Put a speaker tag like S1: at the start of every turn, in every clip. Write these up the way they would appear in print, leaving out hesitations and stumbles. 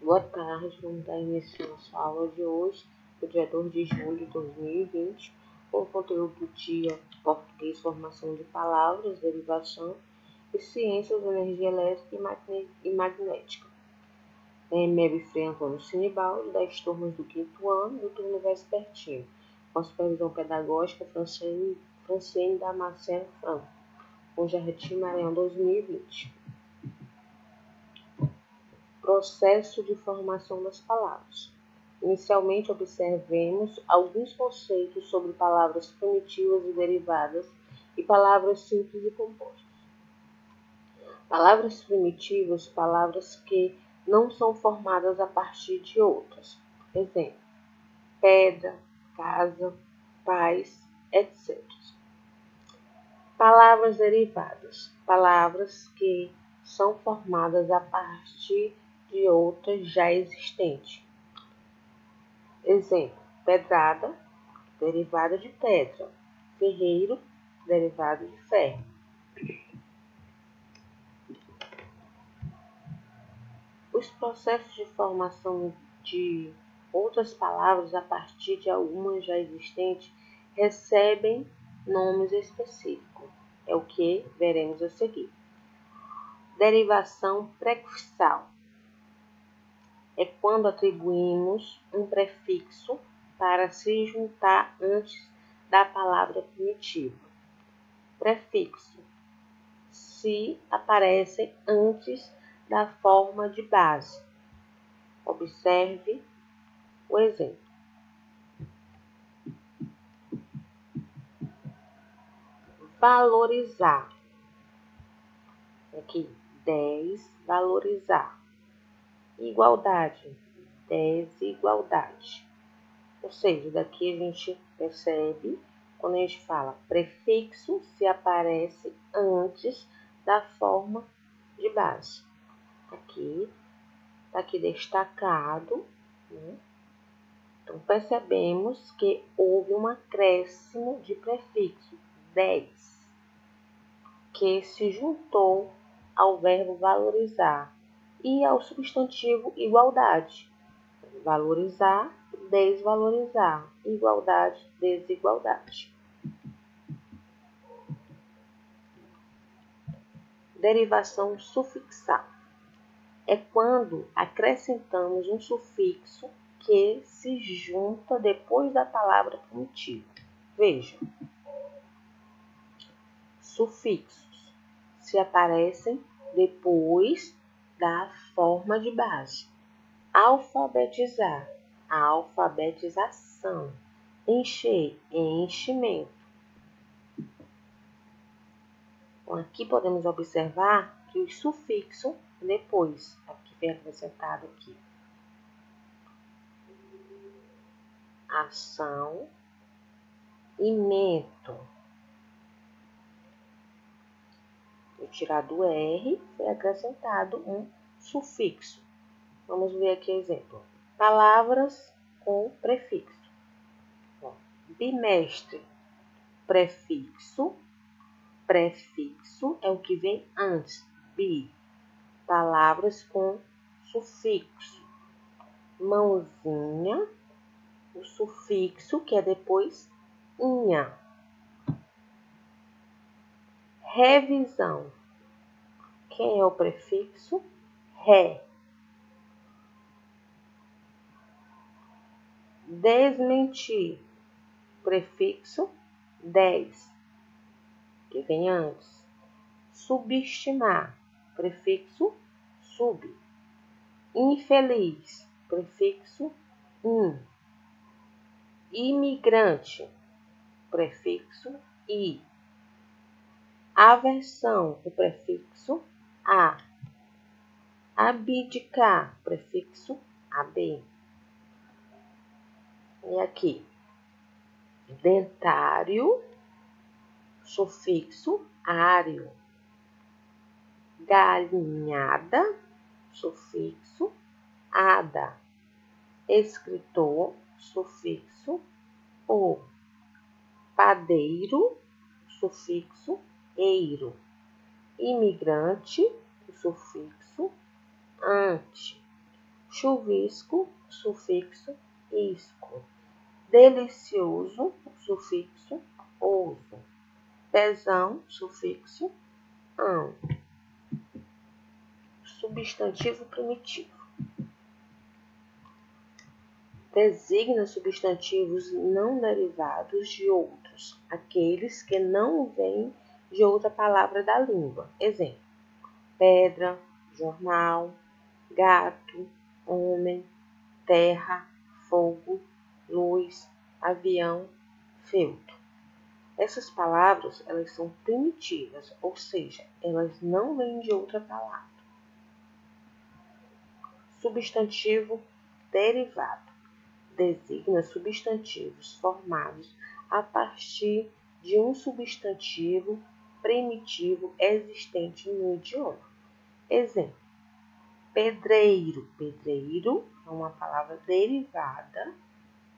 S1: Boa tarde, vamos dar início à nossa aula de hoje, no dia 2 de julho de 2020, com o conteúdo do dia Português, Formação de Palavras, Derivação e Ciências, Energia Elétrica e Magnética. Frei Antônio Sinibaldi, das turmas do 5º ano do turno vespertino, com a supervisão pedagógica Franciene Damasceno Franco, com Jardim Maranhão 2020. Processo de formação das palavras. Inicialmente, observemos alguns conceitos sobre palavras primitivas e derivadas e palavras simples e compostas. Palavras primitivas, palavras que não são formadas a partir de outras. Exemplo: pedra, casa, paz, etc. Palavras derivadas, palavras que são formadas a partir de outras já existentes. Exemplo: pedrada, derivada de pedra. Ferreiro, derivado de ferro. Os processos de formação de outras palavras a partir de algumas já existentes recebem nomes específicos. É o que veremos a seguir. Derivação prefixal é quando atribuímos um prefixo para se juntar antes da palavra primitiva. Prefixo se aparece antes da forma de base. Observe o exemplo. Valorizar. Aqui, desvalorizar. Igualdade, desigualdade. Ou seja, daqui a gente percebe, quando a gente fala prefixo, se aparece antes da forma de base. Aqui, está aqui destacado, né? Então, percebemos que houve um acréscimo de prefixo, 10, que se juntou ao verbo valorizar e ao substantivo igualdade. Valorizar, desvalorizar, igualdade, desigualdade. Derivação sufixal é quando acrescentamos um sufixo que se junta depois da palavra primitiva. Veja, sufixos se aparecem depois da forma de base. Alfabetizar, alfabetização. Encher, enchimento. Então, aqui podemos observar que o sufixo depois, aqui vem acrescentado aqui. Ação e mento. Retirado o R, foi acrescentado um sufixo. Vamos ver aqui exemplo. Palavras com prefixo. Bimestre, prefixo. Prefixo é o que vem antes. Bi. Palavras com sufixo. Mãozinha, o sufixo que é depois inha. Revisão. Quem é o prefixo? Ré. Desmentir. Prefixo 10, que vem antes. Subestimar. Prefixo sub. Infeliz. Prefixo in. Imigrante. Prefixo i. Aversão. O prefixo a. Abdicar. Prefixo ab. E aqui, dentário, sufixo ário. Galinhada, sufixo ada. Escritor, sufixo o. Padeiro, sufixo eiro. Imigrante, sufixo ante. chuvisco, sufixo isco, delicioso, sufixo oso, pezão, sufixo ão. Substantivo primitivo. Designa substantivos não derivados de outros, aqueles que não vêm de outra palavra da língua. Exemplo: pedra, jornal, gato, homem, terra, fogo, luz, avião, feltro. Essas palavras, elas são primitivas, ou seja, elas não vêm de outra palavra. Substantivo derivado. Designa substantivos formados a partir de um substantivo primitivo existente no idioma. Exemplo: pedreiro. Pedreiro é uma palavra derivada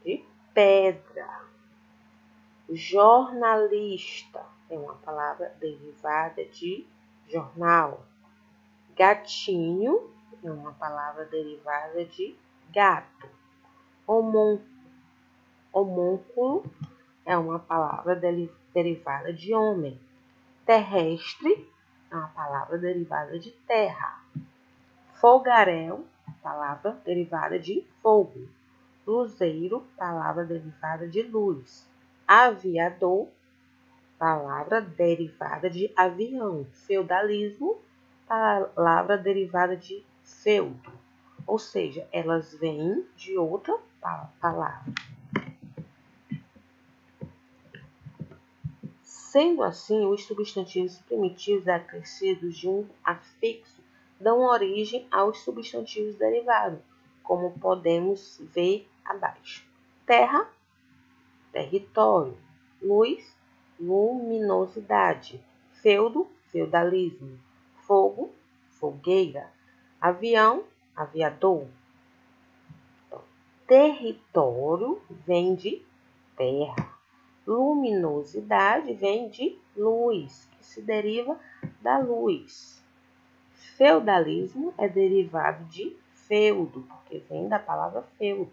S1: de pedra. Jornalista é uma palavra derivada de jornal. Gatinho é uma palavra derivada de gato. Homúnculo é uma palavra derivada de homem. Terrestre é uma palavra derivada de terra. Fogaréu, palavra derivada de fogo. Luzeiro, palavra derivada de luz. Aviador, palavra derivada de avião. Feudalismo, palavra derivada de feudo. Ou seja, elas vêm de outra palavra. Sendo assim, os substantivos primitivos acrescidos de um afixo dão origem aos substantivos derivados, como podemos ver abaixo. Terra, território. Luz, luminosidade. Feudo, feudalismo. Fogo, fogueira. Avião, aviador. Então, território vem de terra. Luminosidade vem de luz, que se deriva da luz. Feudalismo é derivado de feudo, porque vem da palavra feudo.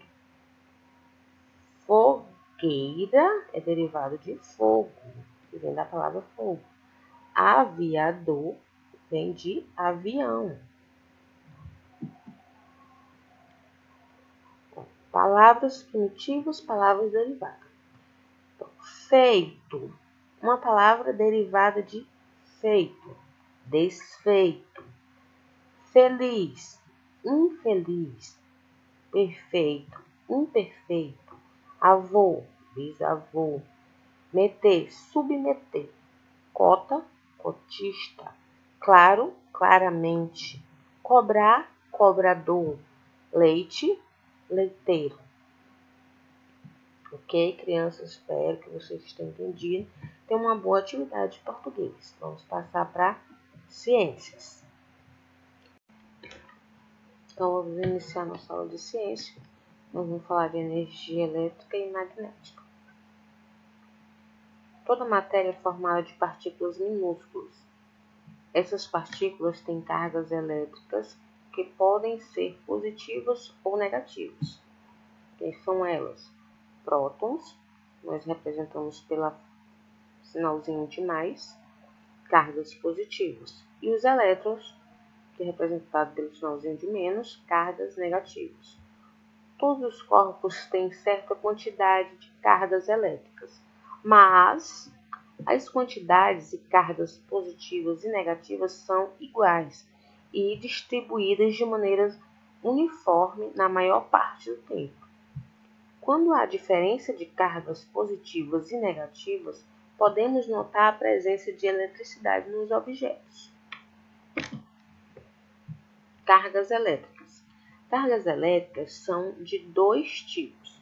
S1: Fogueira é derivado de fogo, que vem da palavra fogo. Aviador vem de avião. Palavras primitivas, palavras derivadas. Então, feito, uma palavra derivada de feito, desfeito. Feliz, infeliz. Perfeito, imperfeito. Avô, bisavô. Meter, submeter. Cota, cotista. Claro, claramente. Cobrar, cobrador. Leite, leiteiro. Ok, crianças? Espero que vocês tenham entendido. Tem uma boa atividade de português. Vamos passar para ciências. Então, vamos iniciar nossa aula de ciência. Nós vamos falar de energia elétrica e magnética. Toda matéria é formada de partículas minúsculas. Essas partículas têm cargas elétricas que podem ser positivas ou negativas. Quem são elas? Prótons, nós representamos pelo sinalzinho de mais, cargas positivas. E os elétrons, que é representado pelo sinalzinho de menos, cargas negativas. Todos os corpos têm certa quantidade de cargas elétricas, mas as quantidades e cargas positivas e negativas são iguais e distribuídas de maneira uniforme na maior parte do tempo. Quando há diferença de cargas positivas e negativas, podemos notar a presença de eletricidade nos objetos. Cargas elétricas. Cargas elétricas são de dois tipos,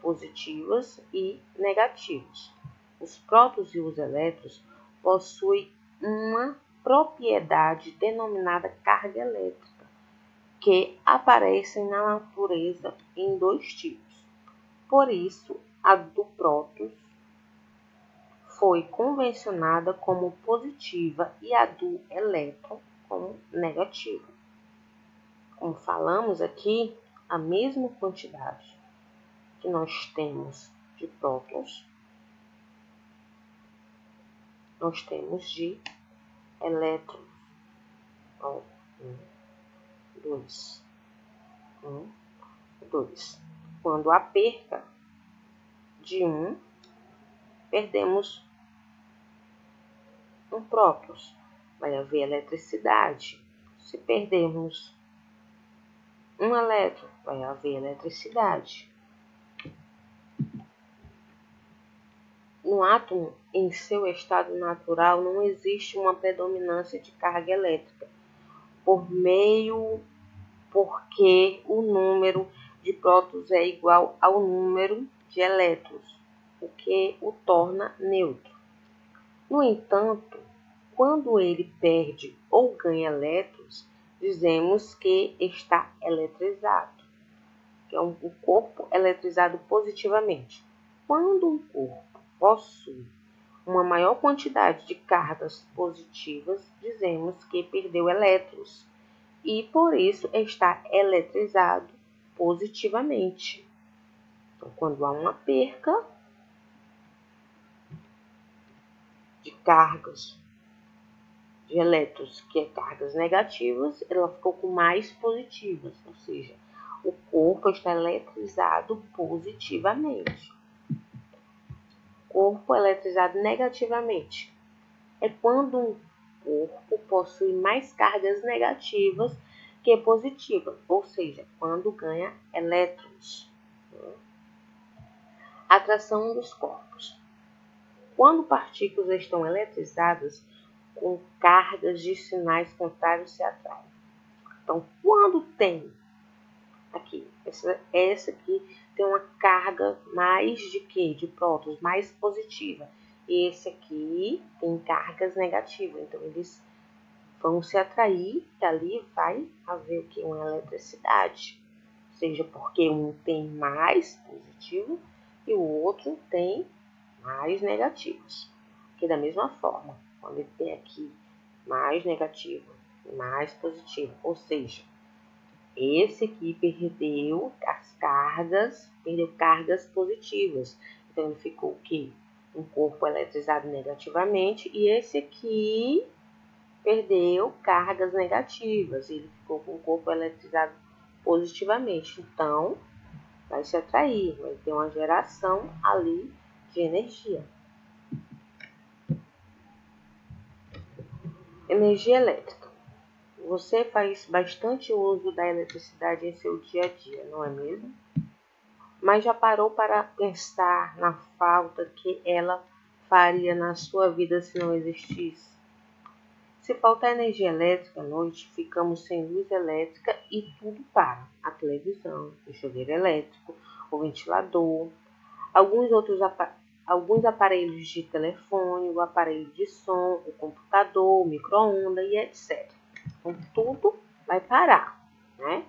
S1: positivas e negativas. Os prótons e os elétrons possuem uma propriedade denominada carga elétrica, que aparecem na natureza em dois tipos. Por isso, a do próton foi convencionada como positiva e a do elétron como negativa. Como falamos aqui, a mesma quantidade que nós temos de prótons, nós temos de elétrons. Ó, 2. 2. Quando há perca de perdemos um prótons. Vai haver eletricidade. Se perdermos um elétron, vai haver eletricidade. No átomo, em seu estado natural, não existe uma predominância de carga elétrica, porque o número de prótons é igual ao número de elétrons, o que o torna neutro. No entanto, quando ele perde ou ganha elétrons, dizemos que está eletrizado, que é um corpo eletrizado positivamente. Quando um corpo possui uma maior quantidade de cargas positivas, dizemos que perdeu elétrons e por isso está eletrizado positivamente. Então, quando há uma perca de cargas de elétrons, que é cargas negativas, ela ficou com mais positivas, ou seja, o corpo está eletrizado positivamente. Corpo eletrizado negativamente é quando um corpo possui mais cargas negativas que positivas, ou seja, quando ganha elétrons. Atração dos corpos. Quando partículas estão eletrizadas com cargas de sinais contrários se atraem. Então, quando tem aqui, essa aqui tem uma carga mais de quê? De prótons, mais positiva. E esse aqui tem cargas negativas. Então, eles vão se atrair, que ali vai haver o quê? Uma eletricidade. Seja porque um tem mais positivo e o outro tem mais negativos. Aqui da mesma forma, quando ele tem aqui mais negativo, mais positivo, ou seja, esse aqui perdeu cargas positivas. Então, ele ficou o quê? Um corpo eletrizado negativamente e esse aqui perdeu cargas negativas. Ele ficou com o corpo eletrizado positivamente. Então, vai se atrair, vai ter uma geração ali de energia. Energia elétrica. Você faz bastante uso da eletricidade em seu dia a dia, não é mesmo? Mas já parou para pensar na falta que ela faria na sua vida se não existisse? Se faltar energia elétrica à noite, ficamos sem luz elétrica e tudo para. A televisão, o chuveiro elétrico, o ventilador, alguns aparelhos de telefone, o aparelho de som, o computador, o micro-ondas e etc. Então, tudo vai parar, né?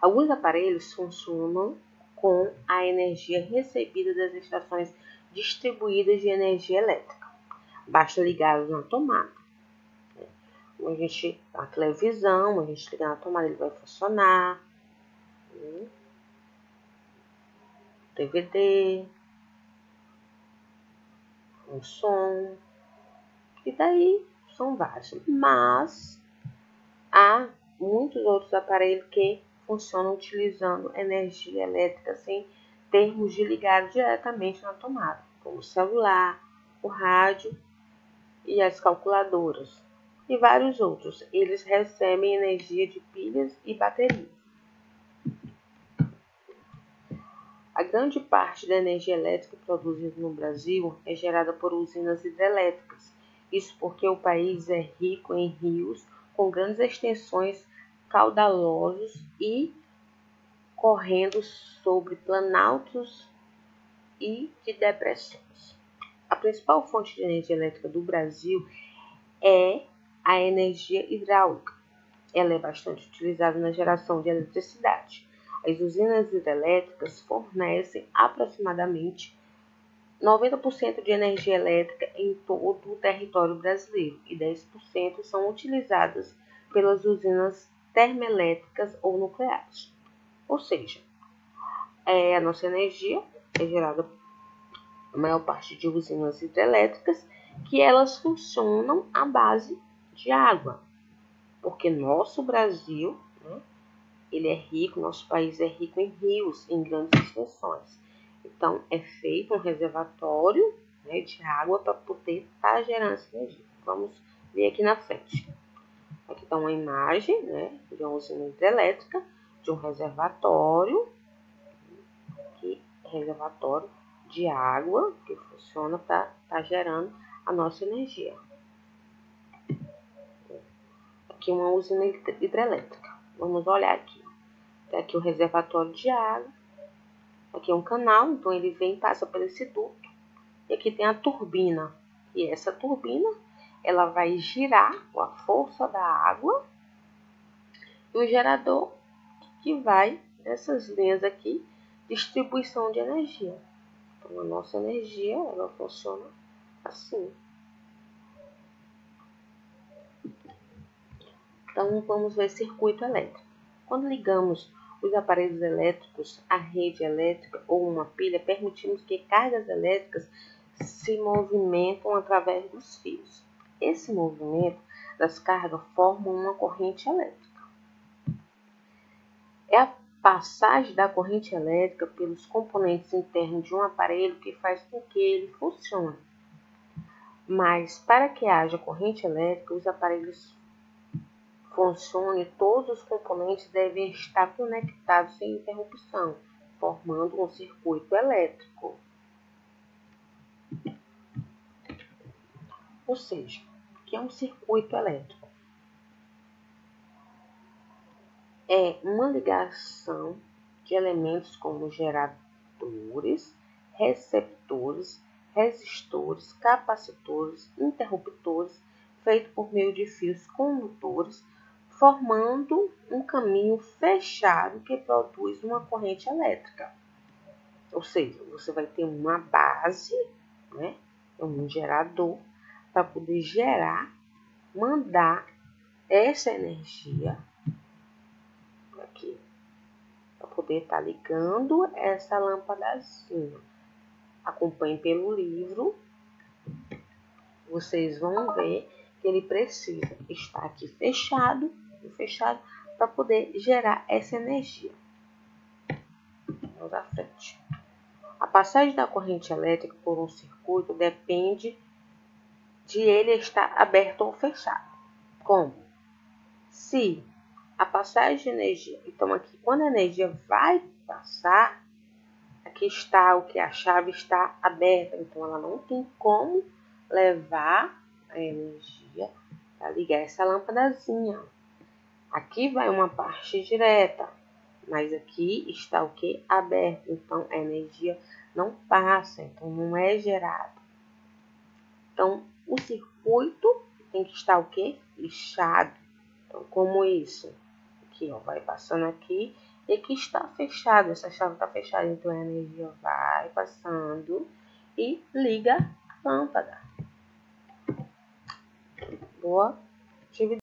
S1: Alguns aparelhos funcionam com a energia recebida das estações distribuídas de energia elétrica. Basta ligá-los na tomada. A televisão, a gente ligar na tomada, ele vai funcionar. DVD, um som. E daí são vários. Mas há muitos outros aparelhos que funcionam utilizando energia elétrica sem termos de ligar diretamente na tomada, como o celular, o rádio e as calculadoras, e vários outros. Eles recebem energia de pilhas e baterias. A grande parte da energia elétrica produzida no Brasil é gerada por usinas hidrelétricas. Isso porque o país é rico em rios com grandes extensões caudalosos e correndo sobre planaltos e de depressões. A principal fonte de energia elétrica do Brasil é a energia hidráulica. Ela é bastante utilizada na geração de eletricidade. As usinas hidrelétricas fornecem aproximadamente 90% de energia elétrica em todo o território brasileiro e 10% são utilizadas pelas usinas termoelétricas ou nucleares. Ou seja, a nossa energia é gerada a maior parte de usinas hidrelétricas, que elas funcionam à base de água. Porque nosso Brasil, ele é rico, nosso país é rico em rios, em grandes extensões. Então, é feito um reservatório, de água para poder estar gerando essa energia. Vamos ver aqui na frente. Aqui está uma imagem, de uma usina hidrelétrica, de um reservatório, reservatório de água que funciona para estar gerando a nossa energia. Aqui uma usina hidrelétrica. Vamos olhar aqui. Tem aqui o reservatório de água. Aqui é um canal, então ele vem e passa por esse duto. E aqui tem a turbina. E essa turbina, ela vai girar com a força da água. E o gerador que vai dessas linhas aqui, distribuição de energia. Então, a nossa energia, ela funciona assim. Então, vamos ver circuito elétrico. Quando ligamos os aparelhos elétricos à rede elétrica ou uma pilha, permitimos que cargas elétricas se movimentam através dos fios. Esse movimento das cargas forma uma corrente elétrica. É a passagem da corrente elétrica pelos componentes internos de um aparelho que faz com que ele funcione. Mas, para que haja corrente elétrica, os aparelhos funcionem, todos os componentes devem estar conectados sem interrupção, formando um circuito elétrico. Ou seja, o que é um circuito elétrico? É uma ligação de elementos como geradores, receptores, resistores, capacitores, interruptores, feito por meio de fios condutores, formando um caminho fechado que produz uma corrente elétrica. Ou seja, você vai ter uma base, um gerador, para poder gerar, mandar essa energia aqui, para poder estar ligando essa lâmpadazinha. Acompanhe pelo livro, vocês vão ver que ele precisa estar aqui fechado para poder gerar essa energia. Vamos à frente. A passagem da corrente elétrica por um circuito depende de ele estar aberto ou fechado. Como? Se a passagem de energia, então aqui quando a energia vai passar, aqui está o que a chave está aberta, então ela não tem como levar a energia para ligar essa lâmpadazinha. Aqui vai uma parte direta, mas aqui está o que? Aberto, então a energia não passa, então não é gerado. Então o circuito tem que estar o que? Fechado. Então como isso? Aqui, vai passando aqui e aqui está fechado, essa chave está fechada, então a energia vai passando e liga a lâmpada. Boa atividade.